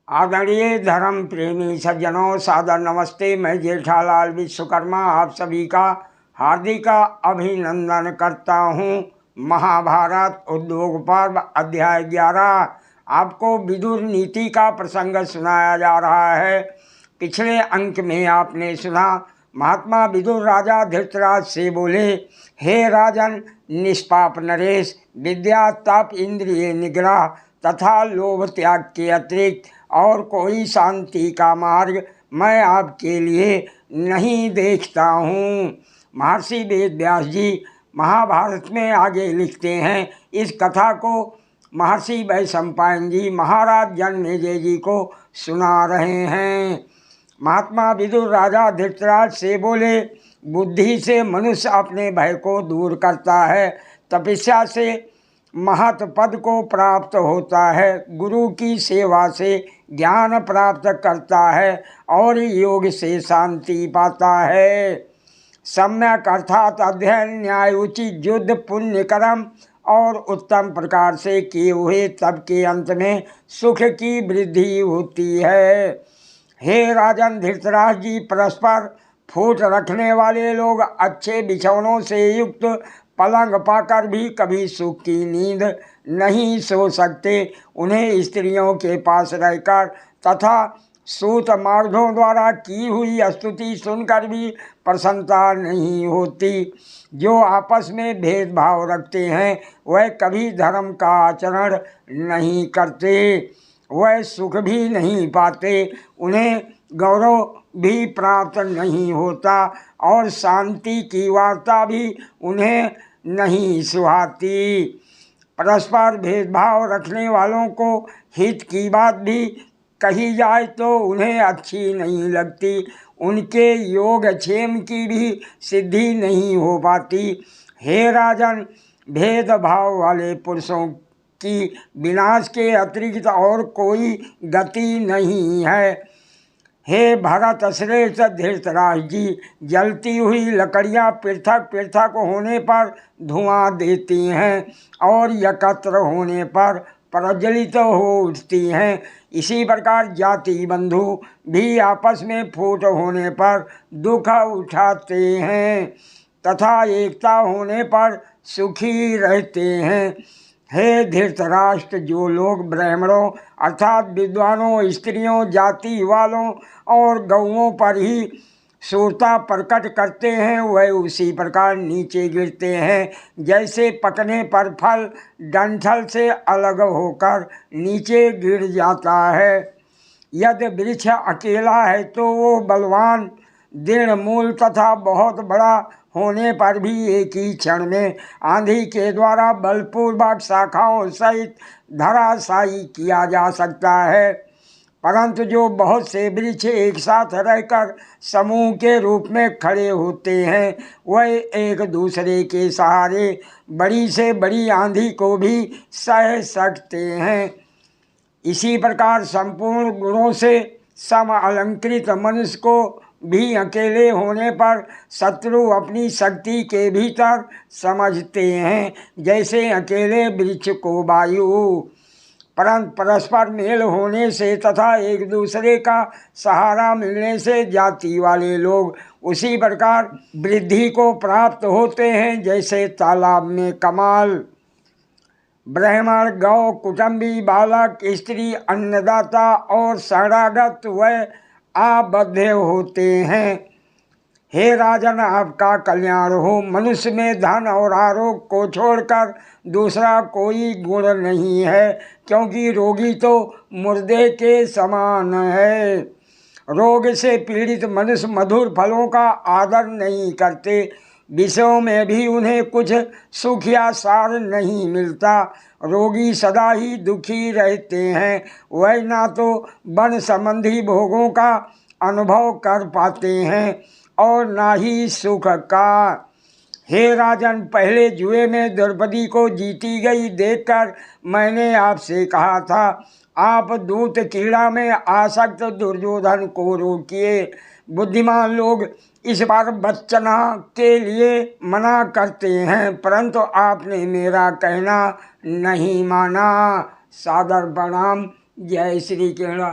आदरणीय धर्म प्रेमी सज्जनों, सादर नमस्ते। मैं जेठालाल विश्वकर्मा आप सभी का हार्दिक अभिनंदन करता हूँ। महाभारत उद्योग पर्व अध्याय 11 आपको विदुर नीति का प्रसंग सुनाया जा रहा है। पिछले अंक में आपने सुना, महात्मा विदुर राजा धृतराज से बोले, हे राजन, निष्पाप नरेश, विद्या, तप, इंद्रिय निग्रह तथा लोभ त्याग के अतिरिक्त और कोई शांति का मार्ग मैं आपके लिए नहीं देखता हूँ। महर्षि वेद व्यास जी महाभारत में आगे लिखते हैं। इस कथा को महर्षि वैशंपायन जी महाराज जनमेजय जी को सुना रहे हैं। महात्मा विदुर राजा धृतराज से बोले, बुद्धि से मनुष्य अपने भय को दूर करता है, तपस्या से महत पद को प्राप्त होता है, गुरु की सेवा से ज्ञान प्राप्त करता है और योग से शांति पाता है। सम्यक अर्थात अध्ययन, न्याय, उचित, युद्ध, पुण्य कर्म और उत्तम प्रकार से किए हुए तब के अंत में सुख की वृद्धि होती है। हे राजन धृतराज जी, परस्पर फूट रखने वाले लोग अच्छे बिछौनों से युक्त पलंग पाकर भी कभी सुख की नींद नहीं सो सकते। उन्हें स्त्रियों के पास रहकर तथा सूत मार्गों द्वारा की हुई स्तुति सुनकर भी प्रसन्नता नहीं होती। जो आपस में भेदभाव रखते हैं वह कभी धर्म का आचरण नहीं करते, वह सुख भी नहीं पाते, उन्हें गौरव भी प्राप्त नहीं होता और शांति की वार्ता भी उन्हें नहीं सुहाती। परस्पर भेदभाव रखने वालों को हित की बात भी कही जाए तो उन्हें अच्छी नहीं लगती, उनके योग क्षेम की भी सिद्धि नहीं हो पाती। हे राजन, भेदभाव वाले पुरुषों की विनाश के अतिरिक्त और कोई गति नहीं है। हे भरत श्रेष्ठ धृतराज जी, जलती हुई लकड़ियाँ पृथक पृथक होने पर धुआं देती हैं और एकत्र होने पर प्रज्वलित हो उठती हैं। इसी प्रकार जाति बंधु भी आपस में फूट होने पर दुख उठाते हैं तथा एकता होने पर सुखी रहते हैं। हे धृतराष्ट्र, जो लोग ब्राह्मणों अर्थात विद्वानों, स्त्रियों, जाति वालों और गौओं पर ही शूरता प्रकट करते हैं वह उसी प्रकार नीचे गिरते हैं, जैसे पकने पर फल डंठल से अलग होकर नीचे गिर जाता है। यदि वृक्ष अकेला है तो वो बलवान, दृढ़ मूल तथा बहुत बड़ा होने पर भी एक ही क्षण में आंधी के द्वारा बलपूर्वक शाखाओं सहित धराशायी किया जा सकता है। परंतु जो बहुत से वृक्ष एक साथ रहकर समूह के रूप में खड़े होते हैं वह एक दूसरे के सहारे बड़ी से बड़ी आंधी को भी सह सकते हैं। इसी प्रकार संपूर्ण गुणों से सम अलंकृत मनुष्य को भी अकेले होने पर शत्रु अपनी शक्ति के भीतर समझते हैं, जैसे अकेले वृक्ष को वायु। परंतु परस्पर मेल होने से तथा एक दूसरे का सहारा मिलने से जाति वाले लोग उसी प्रकार वृद्धि को प्राप्त होते हैं, जैसे तालाब में कमल। ब्राह्मण, गौ, कुटुंबी, बालक, स्त्री, अन्नदाता और शरणागत वह आबद्ध होते हैं। हे राजन, आपका कल्याण हो। मनुष्य में धन और आरोग्य को छोड़कर दूसरा कोई गुण नहीं है, क्योंकि रोगी तो मुर्दे के समान है। रोग से पीड़ित मनुष्य मधुर फलों का आदर नहीं करते, विषयों में भी उन्हें कुछ सुख या सार नहीं मिलता। रोगी सदा ही दुखी रहते हैं, वह ना तो वन संबंधी भोगों का अनुभव कर पाते हैं और ना ही सुख का। हे राजन, पहले जुए में द्रौपदी को जीती गई देखकर मैंने आपसे कहा था, आप दूत क्रीड़ा में आसक्त दुर्योधन को रोकिए। बुद्धिमान लोग इस बार बच्चना के लिए मना करते हैं, परंतु आपने मेरा कहना नहीं माना। सादर प्रणाम। जय श्री कृष्ण।